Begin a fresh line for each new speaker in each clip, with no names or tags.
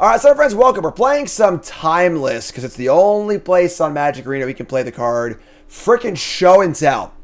Alright, so friends, welcome. We're playing some Timeless because it's the only place on MTGArena we can play the card frickin' Show and Tell.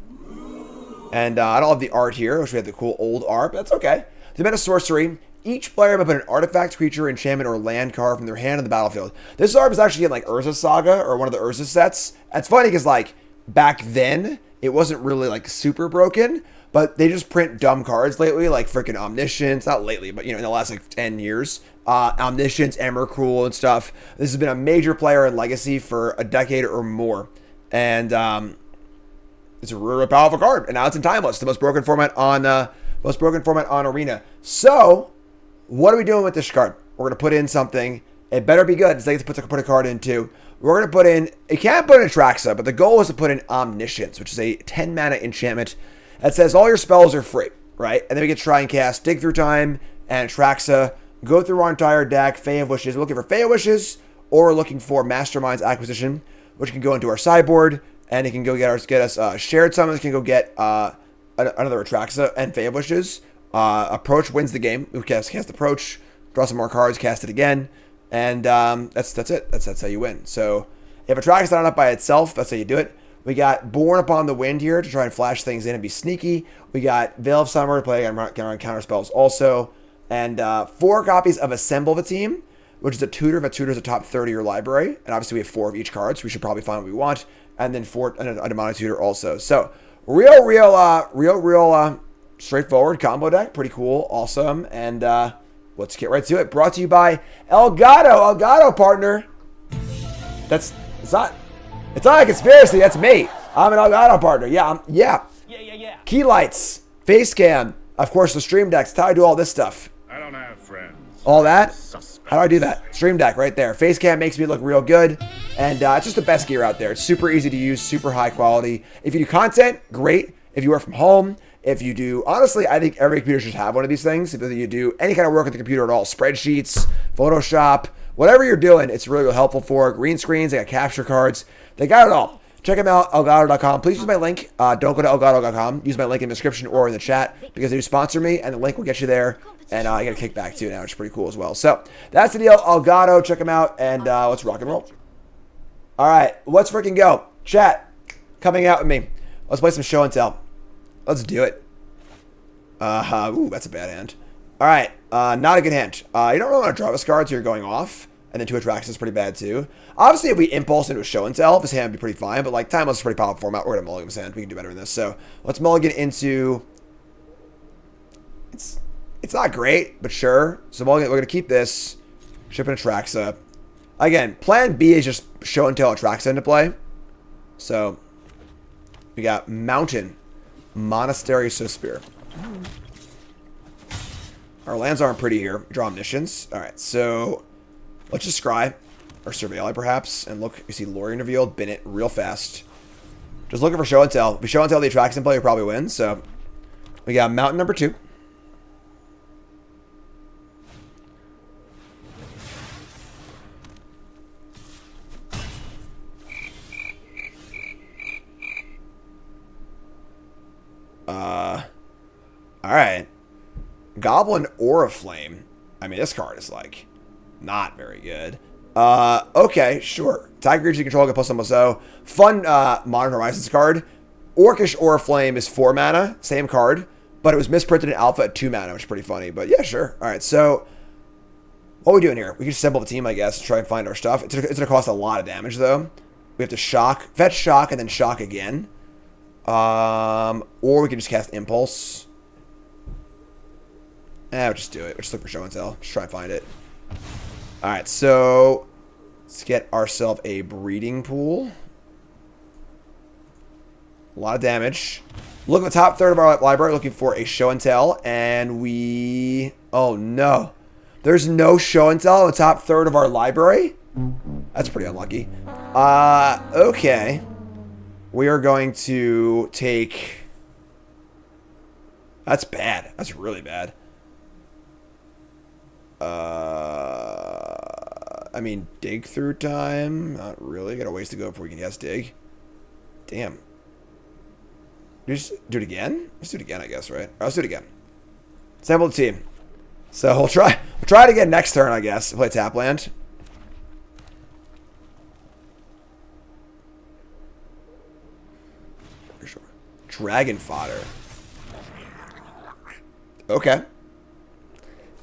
And I don't have the art here, which we have the cool old art, but that's okay. The meta sorcery. Each player may put an artifact, creature, enchantment, or land card from their hand on the battlefield. This art is actually in like Urza Saga or one of the Urza sets. It's funny because like back then it wasn't really like super broken, but they just print dumb cards lately, like freaking Omniscience. Not lately, but you know, in the last like 10 years. Omniscience, Emrakul, and stuff. This has been a major player in Legacy for a decade or more. And it's a really powerful card. And now it's in Timeless, the most broken format on Arena. So, what are we doing with this card? We're going to put in something. It better be good. It's like to put a card into. We're going to put in, you can't put in Atraxa, but the goal is to put in Omniscience, which is a 10 mana enchantment that says all your spells are free, right? And then we can try and cast Dig Through Time and Atraxa. Go through our entire deck, Fae of Wishes. We're looking for Fae of Wishes, or we're looking for Mastermind's Acquisition, which can go into our sideboard, and it can go get us Shared Summons, can go get another Atraxa and Fae of Wishes. Approach wins the game. We cast Approach, draw some more cards, cast it again, and that's it. That's how you win. So if Atraxa's not up by itself, that's how you do it. We got Born Upon the Wind here to try and flash things in and be sneaky. We got Veil of Summer to play on counter spells also. And 4 copies of Assemble the Team, which is a tutor. If a tutor is a top 30 of your library. And obviously we have 4 of each card, so we should probably find what we want. And then a Demonic Tutor also. So real straightforward combo deck. Pretty cool. Awesome. And let's get right to it. Brought to you by Elgato partner. It's not a conspiracy. That's me. I'm an Elgato partner. Yeah. Key lights. Face cam. Of course, the stream decks. That's how I do all this stuff.
I don't have friends.
All that? How do I do that? Stream deck right there. Face cam makes me look real good. And it's just the best gear out there. It's super easy to use, super high quality. If you do content, great. If you work from home, if you do, honestly, I think every computer should have one of these things. If you do any kind of work with the computer at all, spreadsheets, Photoshop, whatever you're doing, it's really helpful for. Green screens, they got capture cards. They got it all. Check them out, Elgato.com. Please use my link. Don't go to Elgato.com. Use my link in the description or in the chat because they do sponsor me, and the link will get you there. And I get a kickback too now, which is pretty cool as well. So that's the deal. Elgato, check them out, and let's rock and roll. All right, let's freaking go. Chat, coming out with me. Let's play some Show and Tell. Let's do it. Ooh, that's a bad hand. All right, not a good hand. You don't really want to draw this card, so you're going off. And then 2 Atraxa is pretty bad too. Obviously, if we impulse into a Show and Tell, this hand would be pretty fine. But like Timeless is a pretty powerful format. We're gonna mulligan this hand. We can do better than this. So let's mulligan into. It's not great, but sure. So mulligan, we're gonna keep this. Ship an Atraxa. Again, Plan B is just Show and Tell Atraxa into play. So we got Mountain, Monastery, Suspir. Our lands aren't pretty here. Draw Omniscience. All right, so. Let's just scry, or surveil perhaps, and look, you see Lorien revealed, bin it real fast. Just looking for Show and Tell. If we Show and Tell the Atraxa play, we probably win, so. We got Mountain number 2. Alright. Goblin Oriflame. I mean, this card is like... not very good. Okay, sure. Tiger creature you control can plus almost so. Fun Modern Horizons card. Orcish Oriflame is 4 mana, same card, but it was misprinted in Alpha at 2 mana, which is pretty funny. But yeah, sure. All right, so what are we doing here? We can assemble the team, I guess, to try and find our stuff. It's gonna cost a lot of damage though. We have to fetch shock, and then shock again. Or we can just cast Impulse. We'll just do it. We'll just look for Show and Tell. Just try and find it. Alright, so let's get ourselves a breeding pool. A lot of damage. Look at the top third of our library looking for a Show and Tell, and we... oh no. There's no Show and Tell in the top third of our library? That's pretty unlucky. Okay. We are going to take... that's bad. That's really bad. I mean, Dig Through Time. Not really. Got a ways to go before we can cast Dig. Damn. Do it again? Let's do it again, I guess, right? Let's do it again. Assemble the team. So we'll try it again next turn, I guess. Play tap land. Dragon fodder. Okay.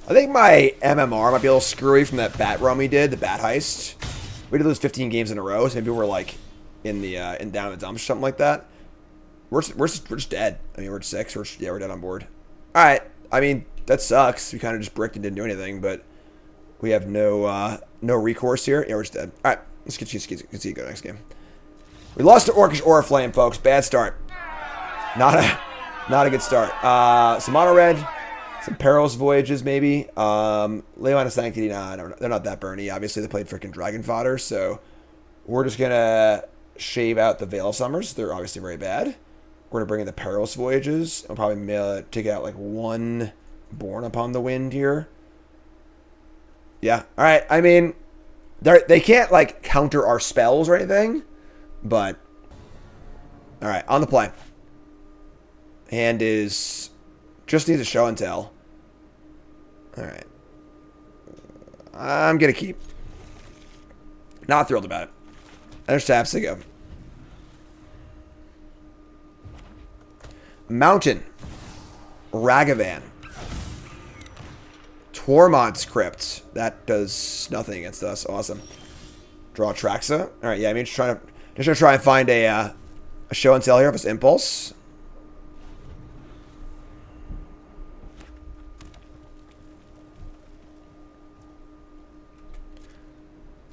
I think my MMR might be a little screwy from that bat run we did, the bat heist. We did lose 15 games in a row, so maybe we're like in the down in the dumps or something like that. We're just dead. I mean, we're at 6. We're dead on board. All right. I mean, that sucks. We kind of just bricked and didn't do anything, but we have no recourse here. Yeah, we're just dead. All right. Let's see you go next game. We lost to Orcish Oriflame, folks. Bad start. Not a good start. Some mono red, some Perilous Voyages maybe. Leyline of Sanctity, nah, they're not that burny. Obviously, they played freaking Dragon Fodder, so we're just gonna shave out the Veil of Summers. They're obviously very bad. We're gonna bring in the Perilous Voyages. I'll probably take out like one Born Upon the Wind here. Yeah. All right. I mean, they can't like counter our spells or anything, but all right. On the play. Hand is just needs a show and tell. All right. I'm gonna keep. Not thrilled about it. There's taps to go. Mountain. Ragavan. Tormod's Crypt. That does nothing against us. Awesome. Draw Traxa. All right, yeah, I mean, just gonna try and find a show and tell here of his Impulse.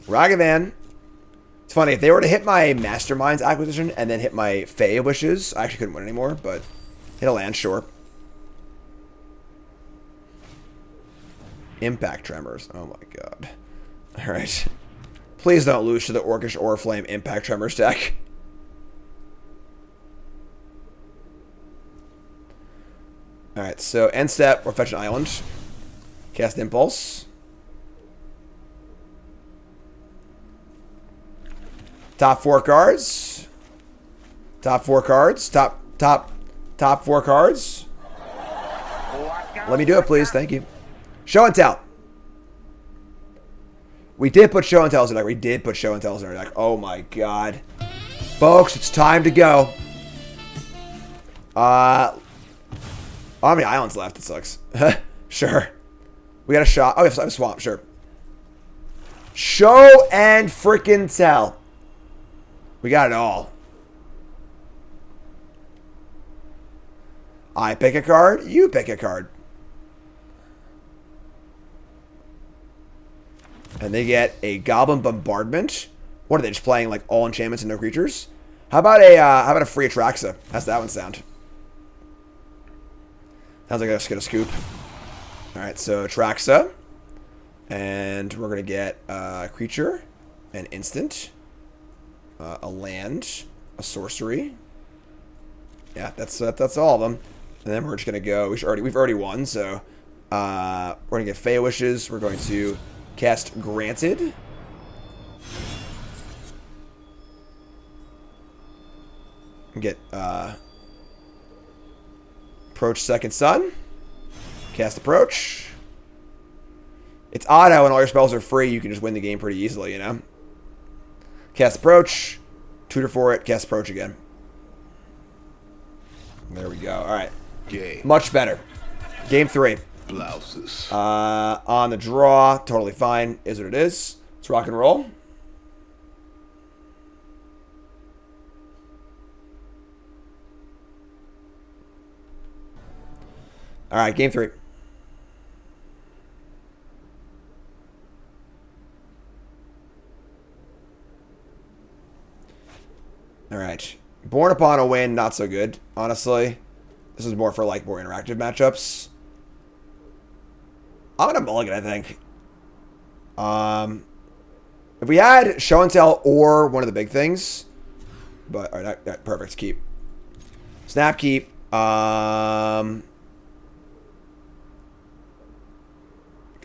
Ragavan. It's funny, if they were to hit my Mastermind's acquisition and then hit my Fae Wishes, I actually couldn't win anymore, but hit a land, sure. Impact Tremors. Oh my god. Alright. Please don't lose to the Orcish Oriflame Impact Tremors deck. Alright, so end step, we're fetching Island. Cast Impulse. Top 4 cards. Top 4 cards. Top 4 cards. Let me do it, please. Thank you. Show and tell. We did put show and tells in our deck. Oh my god. Folks, it's time to go. How many islands left? It sucks. Sure. We got a shot. Oh, we have a swamp. Sure. Show and freaking tell. We got it all. I pick a card. You pick a card. And they get a Goblin Bombardment. What are they, just playing like all enchantments and no creatures? How about a free Atraxa? How's that one sound? Sounds like I just get a scoop. Alright, so Atraxa. And we're gonna get a creature, an instant, a land, a sorcery. Yeah, that's all of them. And then we're just gonna go. We've already won, so we're gonna get Fae Wishes. We're going to cast Granted. Get Approach Second Sun. Cast Approach. It's odd how when all your spells are free, you can just win the game pretty easily, you know? Cast Approach. Tutor for it. Cast Approach again. There we go. All right. Much better. Game 3.
Blouses.
On the draw. Totally fine. Is what it is. Let's rock and roll. All right. Game 3. All right. Born Upon a Wind, not so good, honestly. This is more for like more interactive matchups. I'm gonna mulligan, I think. If we had show and tell or one of the big things, but all right, perfect. Keep. Snap, keep. Gonna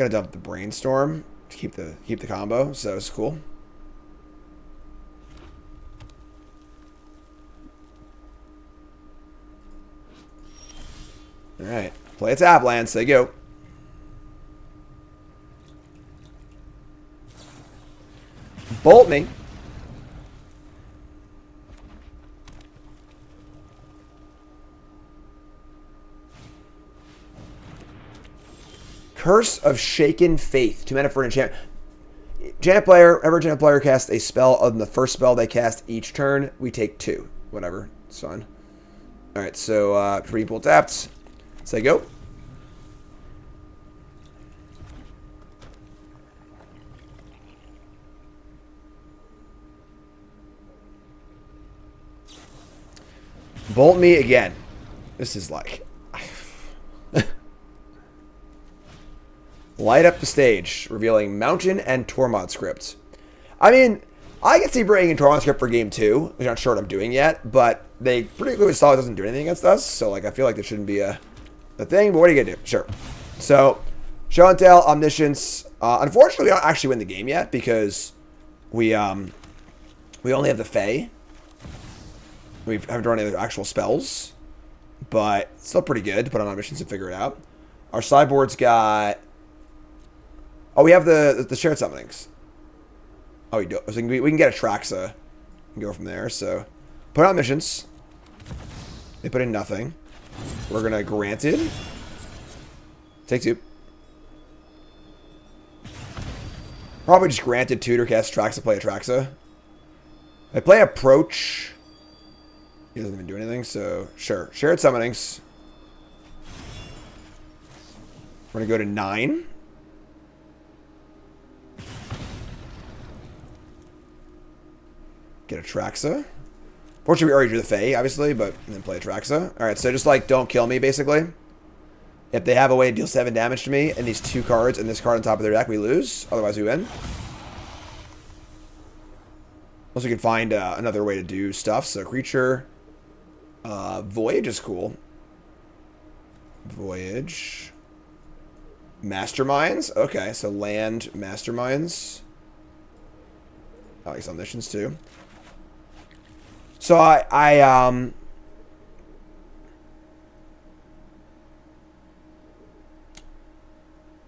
dump the Brainstorm to keep the combo, so it's cool. All right, play a tap land. So you go. Bolt me. Curse of Shaken Faith. 2 mana for an enchantment. Ever enchantment player casts a spell other than the first spell they cast each turn. We take 2. Whatever. It's fine. Alright, so 3 people tapped. Say go. Bolt me again. This is like... Light up the stage, revealing Mountain and Tormod script. I mean, I can see bringing in Tormod script for game 2. I'm not sure what I'm doing yet, but they pretty clearly saw it doesn't do anything against us, so like I feel like there shouldn't be a thing, but what are you gonna do? Sure. So, Show and Tell, Omniscience. Unfortunately, we don't actually win the game yet because we only have the Fae. We haven't drawn any other actual spells, but still pretty good to put on Omniscience and figure it out. Our sideboard's got... Oh, we have the shared summonings. Oh, we do. So we can get a Traxa and go from there. So, put on missions. They put in nothing. We're gonna Granted. Take 2. Probably just Granted tutor cast Traxa, play a Traxa. I play Approach. He doesn't even do anything, so sure. Shared summonings. We're gonna go to 9. Get a Traxa. Fortunately, we already drew the Fae, obviously, but then play a Traxa. Alright, so just like, don't kill me, basically. If they have a way to deal 7 damage to me, and these 2 cards and this card on top of their deck, we lose. Otherwise, we win. Unless we can find another way to do stuff. So, creature. Voyage is cool. Voyage. Masterminds. Okay, so land Masterminds. I like Omniscience, too. So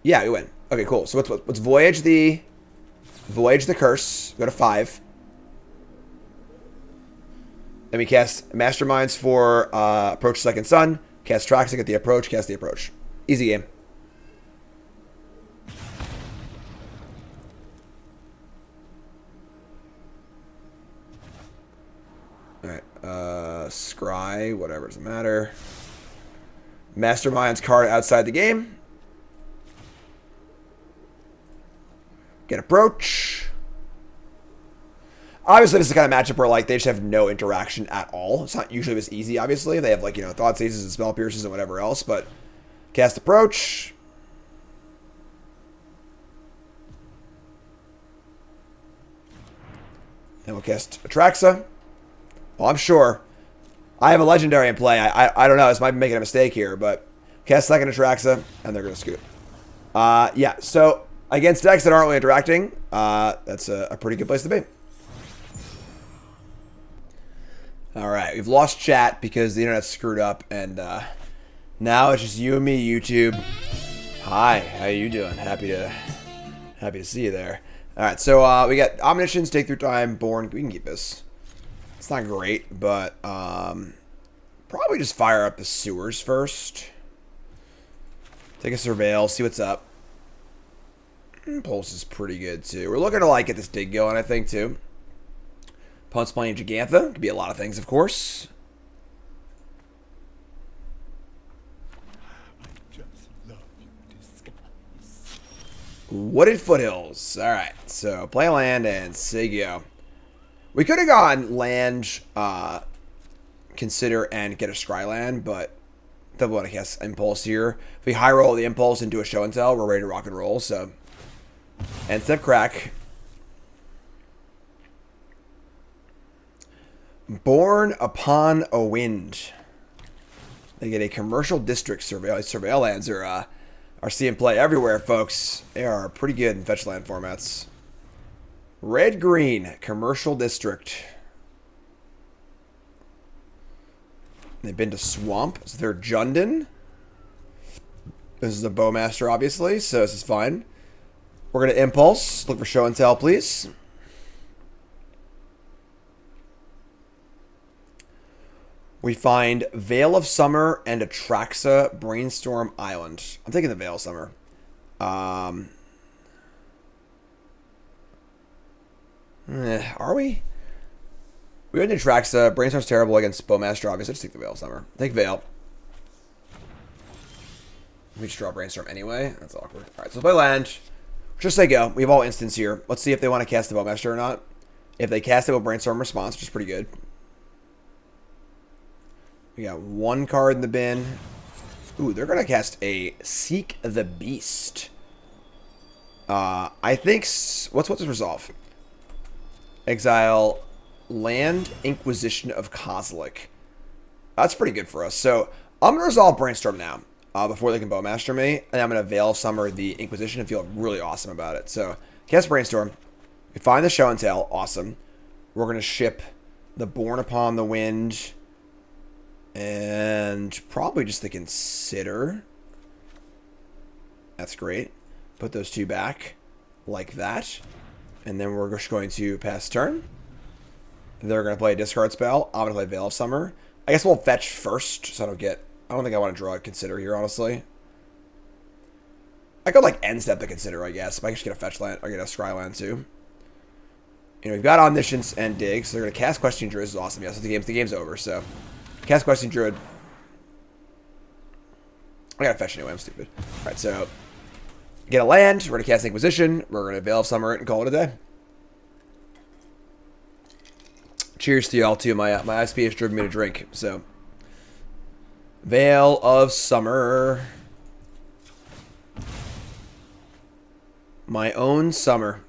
yeah, we win. Okay, cool. So let's Voyage the Curse. Go to 5. Then we cast Masterminds for Approach Second Sun. Cast Traxa, get the Approach. Cast the Approach. Easy game. Alright, Scry, whatever, doesn't matter. Mastermind's card outside the game. Get Approach. Obviously, this is the kind of matchup where, like, they just have no interaction at all. It's not usually this easy, obviously. They have, like, you know, Thought Seizes and Spell Pierces and whatever else, but cast Approach. And we'll cast Atraxa. Well, I'm sure. I have a Legendary in play. I don't know. This might be making a mistake here, but cast second Atraxa, and they're going to scoot. Yeah, so against decks that aren't really interacting, that's a pretty good place to be. Alright, we've lost chat because the internet's screwed up, and now it's just you and me, YouTube. Hi, how you doing? Happy to see you there. Alright, so we got Omniscience, Take Through Time, Born. We can keep this. It's not great, but probably just fire up the sewers first. Take a Surveil, see what's up. Impulse is pretty good, too. We're looking to, like, get this dig going, I think, too. Opponent's playing Gigantha. Could be a lot of things, of course. Wooded Foothills. Alright, so play land and say go. We could have gone land, consider, and get a Scry land, but double want to cast Impulse here. If we high roll the Impulse and do a Show and Tell, we're ready to rock and roll, so. End step crack. Born Upon a Wind. They get a Commercial District Surveil. Surveil lands are seeing play everywhere, folks. They are pretty good in fetch land formats. Red-green, Commercial District. They've been to Swamp, so they're Jundin. This is a Bowmaster, obviously, so this is fine. We're going to Impulse. Look for Show and Tell, please. We find Veil of Summer and Atraxa Brainstorm Island. I'm taking the Veil of Summer. Are we? We went to Atraxa. Brainstorm's terrible against Bowmaster, obviously. Let's take the Veil of Summer. Take Veil. We just draw Brainstorm anyway. That's awkward. Alright, so let's play land. Just say go. We have all instants here. Let's see if they want to cast the Bowmaster or not. If they cast it, we'll Brainstorm response, which is pretty good. We got one card in the bin. Ooh, they're going to cast a Seek the Beast. I think... What's this resolve? Exile land Inquisition of Kozilek. That's pretty good for us. So, I'm going to resolve Brainstorm now. Before they can Bowmaster me. And I'm going to Veil of Summer the Inquisition and feel really awesome about it. So, cast Brainstorm. We find the Show and Tell. Awesome. We're going to ship the Born Upon the Wind. And probably just the Consider. That's great. Put those two back. Like that. And then we're just going to pass turn. They're going to play a discard spell. I'm going to play Veil of Summer. I guess we'll fetch first. So I don't think I want to draw a Consider here, honestly. I could, like, end step the Consider, I guess. But I just get a fetch land, or get a scry land, too. You know, we've got Omniscience and Dig, so they're going to cast Questing Druid. This is awesome. Yeah, so the game's over, so. Cast Questing Druid. I got to fetch anyway, I'm stupid. Alright, so. Get a land. We're going to cast Inquisition. We're going to Veil of Summer it and call it a day. Cheers to y'all, too. My ISP has driven me to drink, so. Veil of Summer. My own summer.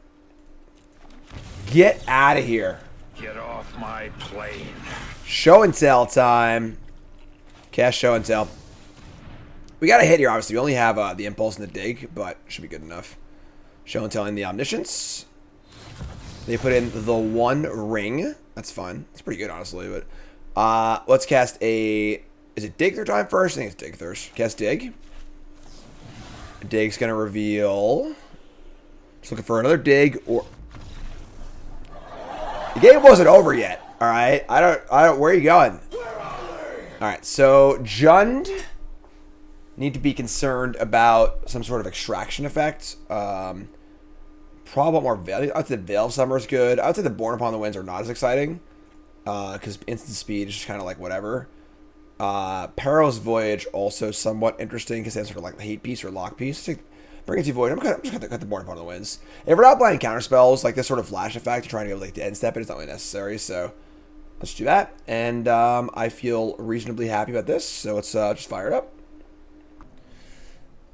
Get out of here.
Get off my plane.
Show and Tell time. Cast Show and Tell. We got a hit here, obviously. We only have the Impulse and the Dig, but should be good enough. Show and Tell in the Omniscience. They put in the One Ring. That's fun. It's pretty good, honestly. But let's cast a... Is it Dig their time first? I think it's Dig first. Cast Dig. Dig's going to reveal... Just looking for another Dig or... The game wasn't over yet. Alright. I don't... Where are you going? Alright, so Jund need to be concerned about some sort of extraction effect. Probably more value. I would say the Veil of Summer is good. I would say the Born Upon the Winds are not as exciting. Because instant speed is just kind of like whatever. Perilous Voyage also somewhat interesting because they have sort of like the hate piece or lock piece. Bring it to Void. I'm just going to cut the Born Upon the Winds. If we're not playing counter spells, like this sort of flash effect, trying to go like to end step it, it's not really necessary. So let's do that. And I feel reasonably happy about this. So let's just fire it up.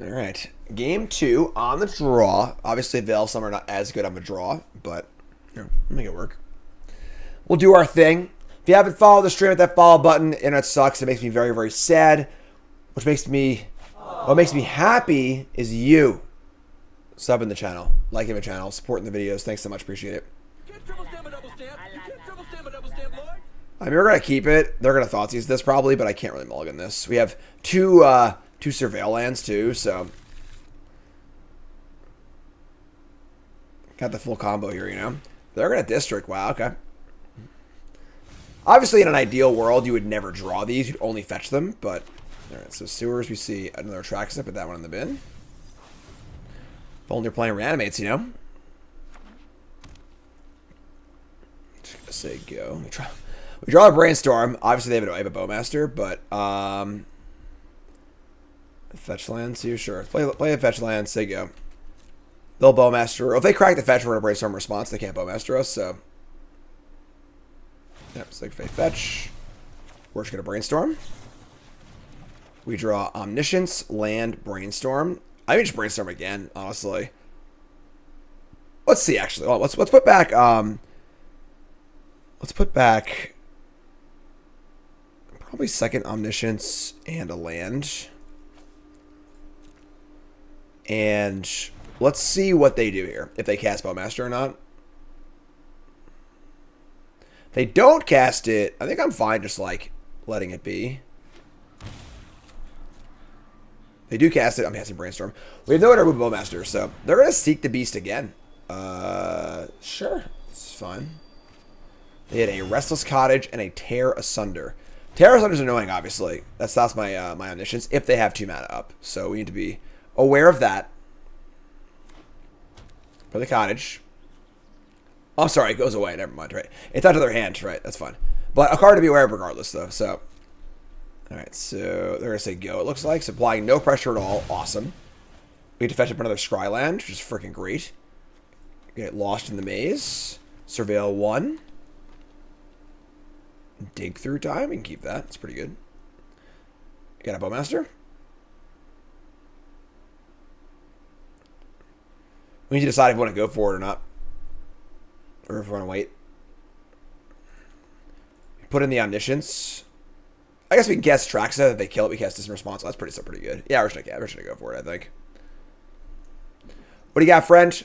All right. Game 2 on the draw. Obviously, Veil of Summer not as good on the draw, but you know, we'll make it work. We'll do our thing. If you haven't followed the stream, hit that follow button. Internet sucks. It makes me very, very sad. What makes me happy is you subbing the channel, liking the channel, supporting the videos. Thanks so much. Appreciate it. I mean, we're going to keep it. They're going to Thoughtseize this probably, but I can't really mulligan this. We have two Surveil lands too, so. Got the full combo here, you know. They're going to District. Wow, okay. Obviously, in an ideal world, you would never draw these. You'd only fetch them, but... Alright, so Sewers, we see another Atraxa. Put that one in the bin. If only you're playing Reanimates, you know? Just gonna say go. We draw a Brainstorm. Obviously, they have a Bowmaster, but... Fetch lands, too? Sure. Play a fetch land, say go. They'll Bowmaster. If they crack the fetch, we're going to Brainstorm response. They can't Bowmaster us, so... Yep, Slick Fate fetch. We're just going to Brainstorm. We draw Omniscience, land, Brainstorm. I may just Brainstorm again, honestly. Let's see, actually. Well, let's put back... Let's put back... Probably second Omniscience and a land. And let's see what they do here. If they cast Bowmaster or not. If they don't cast it, I think I'm fine just, like, letting it be. They do cast it. I'm casting Brainstorm. We have no way to remove Bowmaster, so they're going to Seek the Beast again. Sure. It's fine. They had a Restless Cottage and a Tear Asunder. Terror Thunder's annoying, obviously. That stops my my omniscience if they have 2 mana up. So we need to be aware of that. For the cottage. Oh, I'm sorry, it goes away. Never mind, right? It's out of their hand, right? That's fine. But a card to be aware of regardless, though. So, all right, so they're going to say go, it looks like. So applying no pressure at all. Awesome. We get to fetch up another Scryland, which is freaking great. Get lost in the maze. Surveil 1. Dig through time. We can keep that. It's pretty good. Got a Bowmaster. We need to decide if we want to go for it or not. Or if we want to wait. Put in the Omniscience. I guess we can guess Traxa. If they kill it, we cast Distant Response. That's pretty good. Yeah, we're just gonna go for it, I think. What do you got, friend?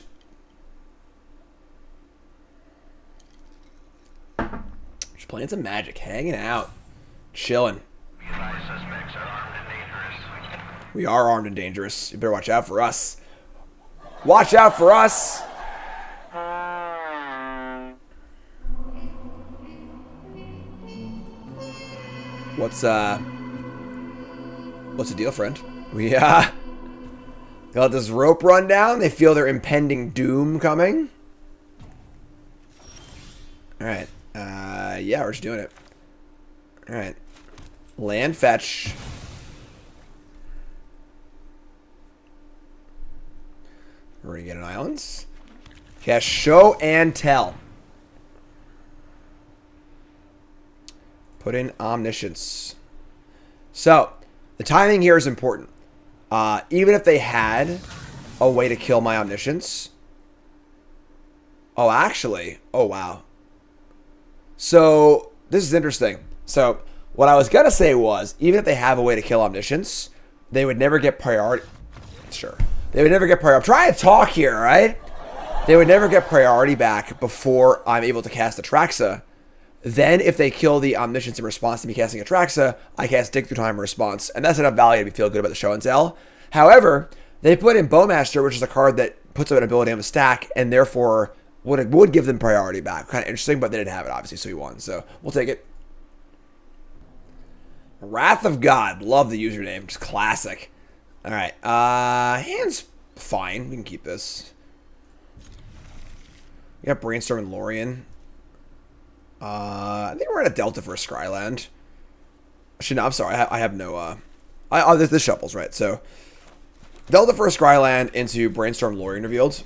Just playing some Magic. Hanging out. Chilling. We are armed and dangerous. You better watch out for us. Watch out for us. What's the deal, friend? We got this rope run down. They feel their impending doom coming. All right. Yeah, we're just doing it. All right. Land fetch. We're gonna get an islands. Cast show and tell. Put in Omniscience. So, the timing here is important. Even if they had a way to kill my Omniscience. Oh, actually. Oh, wow. So, this is interesting. So, what I was going to say was, even if they have a way to kill Omniscience, they would never get priority. Sure. They would never get priority. I'm trying to talk here, right? They would never get priority back before I'm able to cast Atraxa. Then, if they kill the Omniscience in response to me casting Atraxa, I cast Dig Through Time in response. And that's enough value to feel good about the show and tell. However, they put in Bowmaster, which is a card that puts up an ability on the stack, and therefore would give them priority back. Kind of interesting, but they didn't have it, obviously, so we won. So, we'll take it. Wrath of God. Love the username. Just classic. All right. Hand's fine. We can keep this. We got Brainstorm and Lorien. I think we're at a Delta for a Scryland. Actually, no, I'm sorry. I have no... this shuffles, right? So, Delta for a Scryland into Brainstorm Lorien revealed.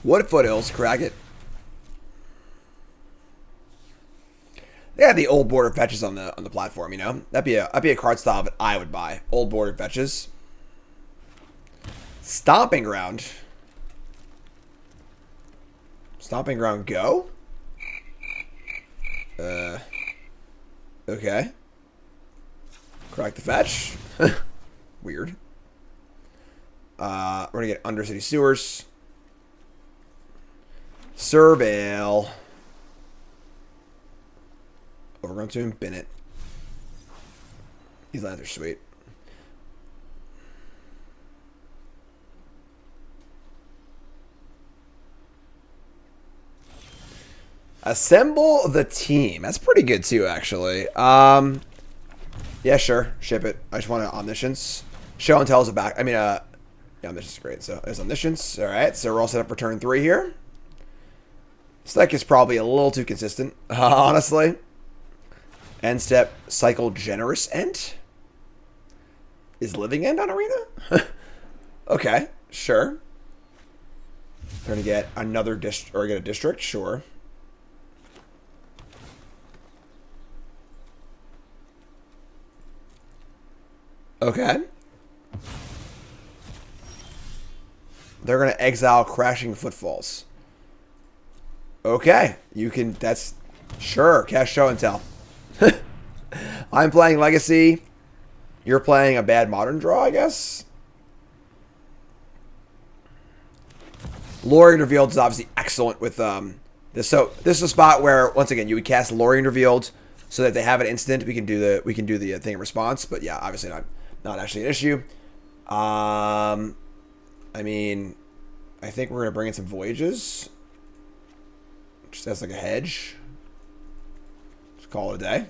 What Foothills? Crack it. They had the old border fetches on the platform, you know? That'd be a card style that I would buy. Old border fetches. Stomping Ground. Stomping Ground go? Okay. Crack the fetch. Weird. We're gonna get Undercity Sewers. Surveil. Overgrown Tomb, bin it. These lands are sweet. Assemble the team. That's pretty good too, actually. Yeah, sure. Ship it. I just want an Omniscience. Show and tell is a back. I mean, yeah, Omniscience is great. So there's Omniscience. All right, so we're all set up for turn 3 here. This deck is probably a little too consistent, honestly. End step, cycle Generous End. Is Living End on Arena? Okay, sure. They're gonna get another district, or get a district, sure. Okay. They're gonna exile Crashing Footfalls. Okay, you can. That's sure. Cast Show and Tell. I'm playing Legacy. You're playing a bad Modern draw, I guess. Lorien Revealed is obviously excellent with this. So this is a spot where once again you would cast Lorien Revealed so that if they have an instant, we can do the thing in response. But yeah, obviously not actually an issue. I mean, I think we're gonna bring in some Voyages. Just as like a hedge. Just call it a day.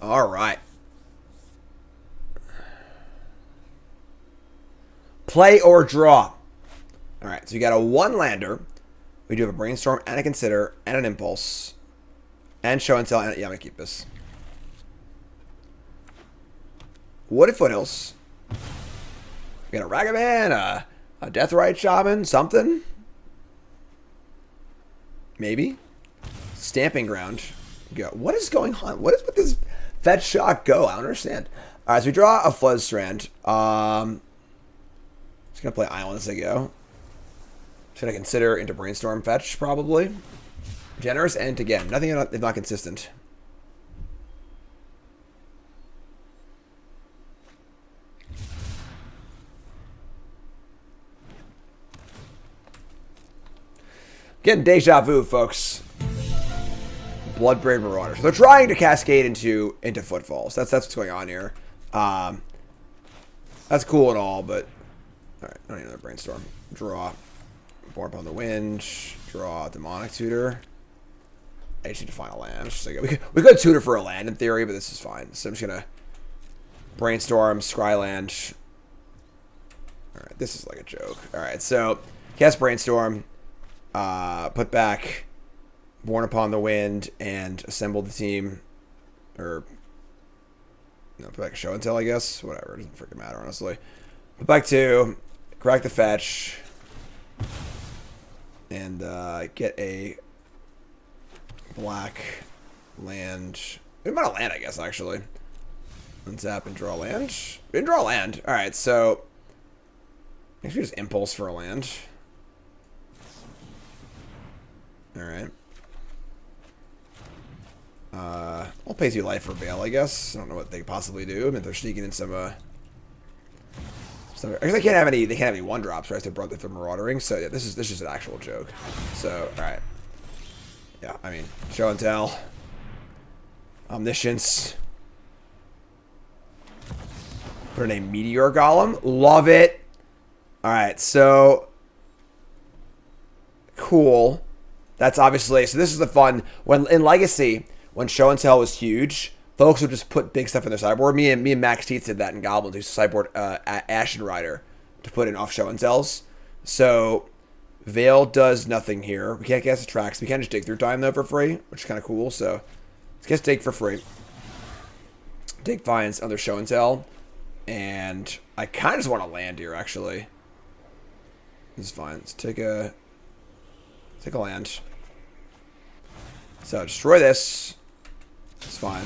All right. Play or draw. All right, so you got a 1-lander. We do have a Brainstorm and a Consider and an Impulse. And Show and Tell. And, yeah, I'm going to keep this. Wooded Foothills. We got a Ragavan, a Deathrite Shaman, something. Maybe. Stamping Ground. Go. What is going on? What is with this fetch shock go? I don't understand. All right, so we draw a Flood Strand. Just going to play Island as they go. Should I consider into Brainstorm fetch, probably? Generous and again. Nothing if not consistent. Getting deja vu, folks. Bloodbraid Marauders. They're trying to cascade into Footfalls. That's what's going on here. That's cool and all, but all right. I don't need another Brainstorm. Draw. Born Upon the Wind. Draw Demonic Tutor. I just need to find a land. Just like, we could tutor for a land in theory, but this is fine. So I'm just gonna Brainstorm, Scryland. All right, this is like a joke. All right, so cast Brainstorm. Put back Born Upon the Wind and assemble the team. Or, no, put back a Show and Tell, I guess. Whatever, it doesn't freaking matter, honestly. Put back 2, crack the fetch, and get a black land. We might have land, I guess, actually. Untap and draw land. We didn't draw land. Alright, so maybe just Impulse for a land. Alright. I'll pay 2 life for Veil, I guess. I don't know what they could possibly do. I mean, they're sneaking in some I guess they can't have any 1-drops, right? They brought the Maraudering. So yeah, this is just an actual joke. So, alright. Yeah, I mean, Show and Tell. Omniscience. Put in a Meteor Golem. Love it. Alright, so cool. That's obviously, so this is the fun. When in Legacy, when Show and Tell was huge, folks would just put big stuff in their sideboard. Me and Max Teeth did that in Goblins. We used to sideboard Ashen Rider to put in off Show and Tells. So Veil does nothing here. We can't cast the tracks. We can't just dig through time though for free, which is kind of cool. So let's cast Dig for free. Dig finds other Show and Tell, and I kind of just want to land here actually. This is fine. Let's take a land. So destroy this. It's fine.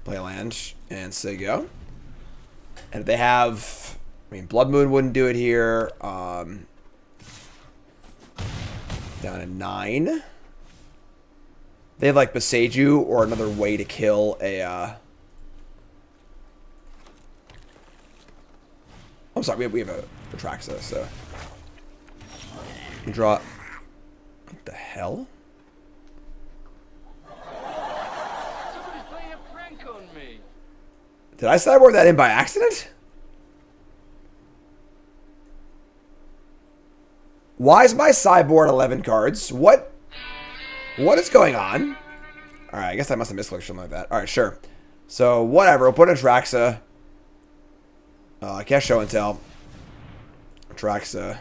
Play a land and say go. And if they have, I mean, Blood Moon wouldn't do it here. Down to 9. They have like Beseiju or another way to kill a. I'm sorry, we have a Traxa, so draw. What the hell? Did I sideboard that in by accident? Why is my sideboard 11 cards? What is going on? Alright, I guess I must have misclicked something like that. Alright, sure. So, whatever. We'll put in Traxa. Cast Show and Tell. Traxa.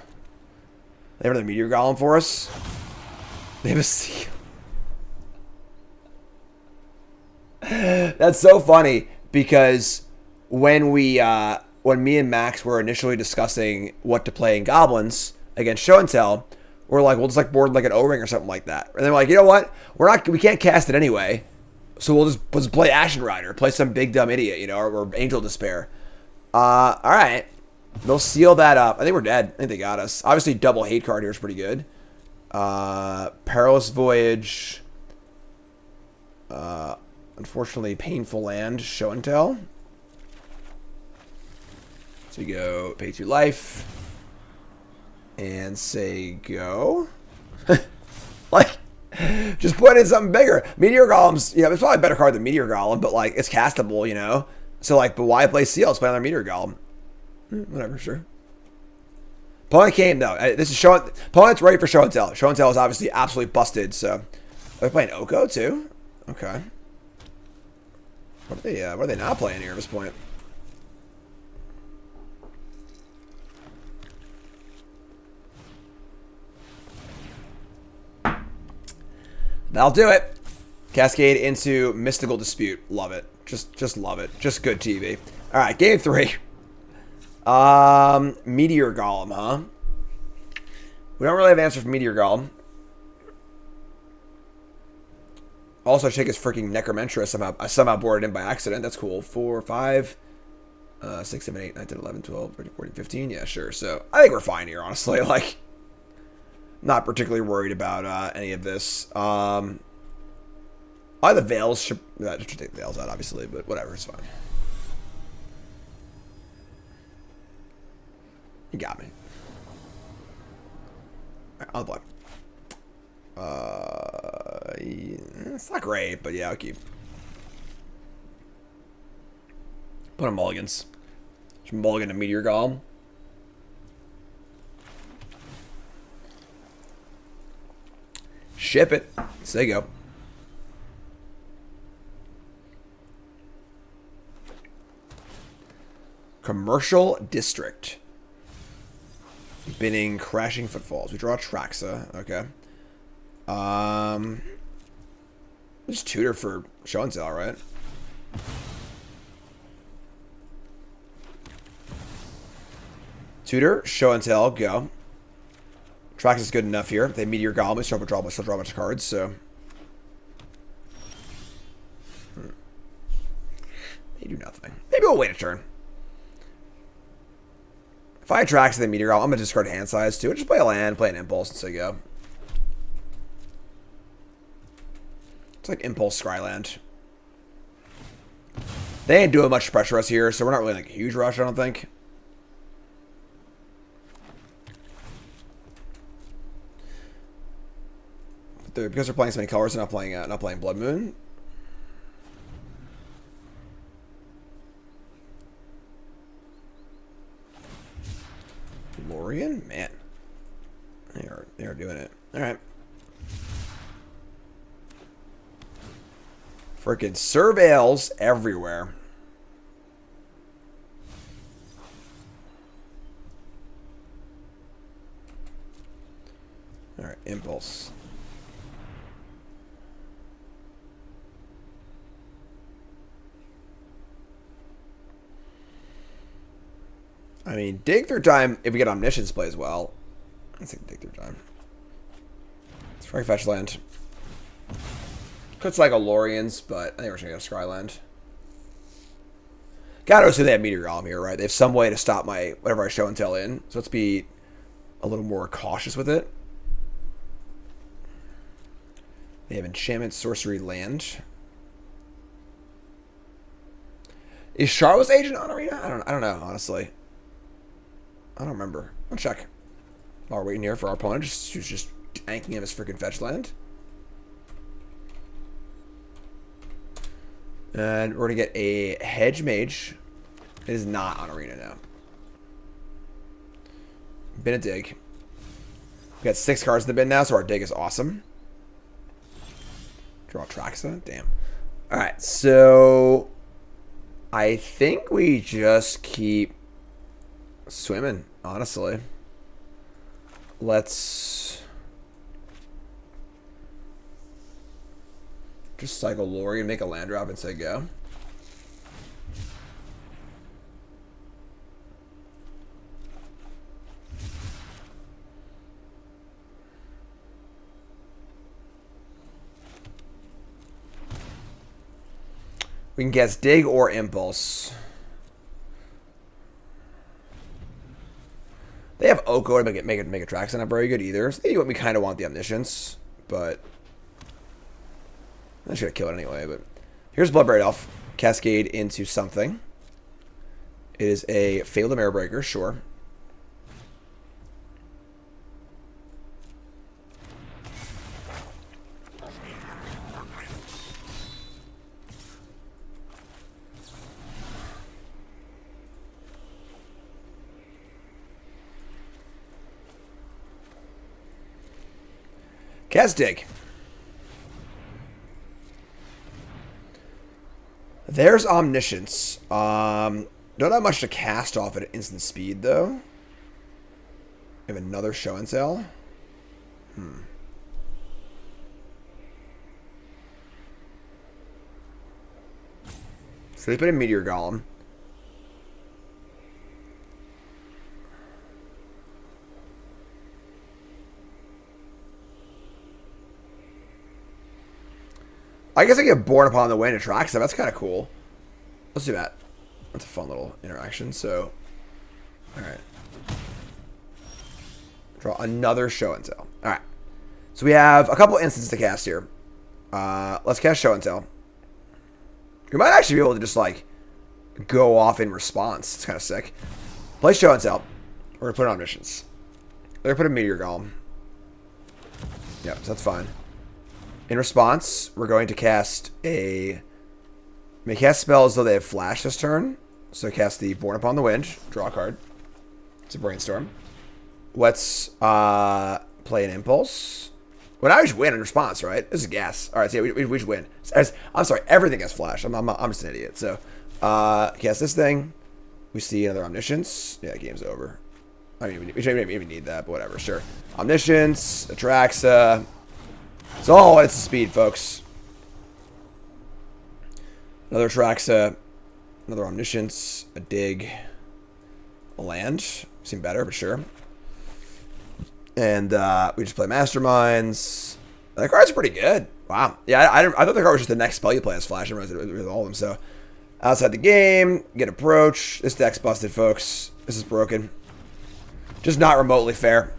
They have another Meteor Golem for us. They have a seal. That's so funny. Because when me and Max were initially discussing what to play in Goblins against Show and Tell, we're like, we'll just like board like an O-Ring or something like that. And then we're like, you know what? We can't cast it anyway. So we'll just play Ashen Rider, play some big dumb idiot, you know, or Angel Despair. All right. They'll seal that up. I think we're dead. I think they got us. Obviously, double hate card here is pretty good. Perilous Voyage. Unfortunately, Painful Land, Show and Tell. So you go pay 2 life. And say go. Like, just put in something bigger. Meteor Golem's, you know, it's probably a better card than Meteor Golem, but like, it's castable, you know? So like, but why play Seal? Let's play another Meteor Golem. Whatever, sure. Opponent came, though. This is showing. Opponent's ready for show and tell. Show and tell is obviously absolutely busted, so. They're playing Oko, too? Okay. What are they not playing here at this point? That'll do it. Cascade into Mystical Dispute. Love it. Just love it. Just good TV. All right, game 3. Meteor Golem, huh? We don't really have an answer for Meteor Golem. Also, Shake is freaking Necromentra somehow boarded in by accident. That's cool. 4, 5, 6, 7, 8, 9, 10, 11, 12, 13, 14, 15. Yeah, sure. So, I think we're fine here, honestly. Like, not particularly worried about any of this. The Veils should take the Veils out, obviously, but whatever, it's fine. You got me. Alright, I'll block. It's not great, but yeah, I'll keep. Put on mulligans. Just mulligan to Meteor Golem. Ship it. So there you go. Commercial District. Binning Crashing Footfalls. We draw Traxa. Okay. Just tutor for show and tell, right? Tutor, show and tell, go. Trax is good enough here. They Meteor Golem, we still draw a bunch of cards, so. They do nothing. Maybe we'll wait a turn. If I Trax and then Meteor Golem, I'm gonna discard hand size too. Just play a land, play an impulse, and so go. It's like Impulse Skyland. They ain't doing much to pressure us here, so we're not really like a huge rush, I don't think. Because they're playing so many colors, they're not playing Blood Moon. Lorien, man, they are doing it. All right. Freaking surveils everywhere. All right, impulse. I mean, dig through time if we get Omniscience play as well. Let's take dig through time. It's free fetch land. Could like a Lorien's, but I think we're just gonna go Skyland. Gotta assume they have Meteor Golem here, right? They have some way to stop my whatever I show and tell in. So let's be a little more cautious with it. They have enchantment, sorcery, land. Is Charlotte's Agent on Arena? I don't know, honestly. I don't remember. I'll check. While we're waiting here for our opponent, who's just tanking him his freaking fetch land. And we're going to get a Hedge Mage. It is not on Arena now. Bin a dig. We got 6 cards in the bin now, so our dig is awesome. Draw Traxa. Damn. Alright, so I think we just keep swimming, honestly. Let's just cycle Lori and make a land drop and say go. We can guess dig or impulse. They have Oko to make a Traxa not very good either. So they do what we kind of want the Omniscience, but I should have killed it anyway. But here's Bloodbraid Elf. Cascade into something. It is a Failed Mirror Breaker, sure. Cascade. There's Omniscience. Don't have much to cast off at instant speed, though. We have another show and tell. So they put in Meteor Golem. I guess I get Born Upon the Wind attracts them. That's kind of cool. Let's do that. That's a fun little interaction. So, all right. Draw another show and tell. All right. So we have a couple instances to cast here. Let's cast show and tell. We might actually be able to just like go off in response. It's kind of sick. Play show and tell. We're gonna put on Omniscience. We're gonna put a Meteor Golem. Yep, so that's fine. In response, we're going to cast a... May cast spells though they have flash this turn. So cast the Born Upon the Wind. Draw a card. It's a Brainstorm. Let's play an Impulse. Well, now we just win in response, right? This is gas. All right, so yeah, we just win. I'm sorry, everything has flash. I'm just an idiot. So cast this thing. We see another Omniscience. Yeah, game's over. I mean, we don't even need that, but whatever. Sure. Omniscience, Atraxa. It's the speed, folks. Another Atraxa, another Omniscience, a Dig, a land. Seem better, but sure. And we just play Masterminds. That card's pretty good. Wow. Yeah, I thought the card was just the next spell you play as Flash. I didn't realize it was all of them. So outside the game, get Approach. This deck's busted, folks. This is broken. Just not remotely fair.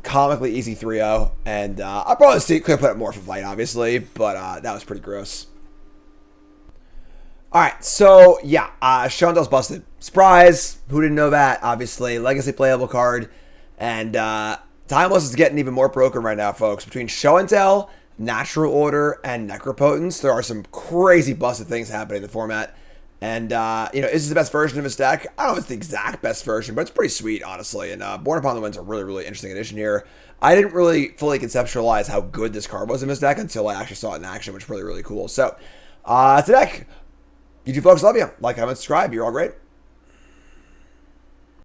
Comically easy 3-0, and I probably could have put up more for Flight, obviously, but that was pretty gross. Alright, so yeah, Show and Tell's busted. Surprise! Who didn't know that? Obviously, Legacy playable card, and Timeless is getting even more broken right now, folks. Between Show and Tell, Natural Order, and Necropotence, there are some crazy busted things happening in the format. And, is this the best version of his deck? I don't know if it's the exact best version, but it's pretty sweet, honestly. And Born Upon the Wind's a really, really interesting addition here. I didn't really fully conceptualize how good this card was in his deck until I actually saw it in action, which is really, really cool. So, it's a deck. You two folks, love you. Like, comment, subscribe. You're all great.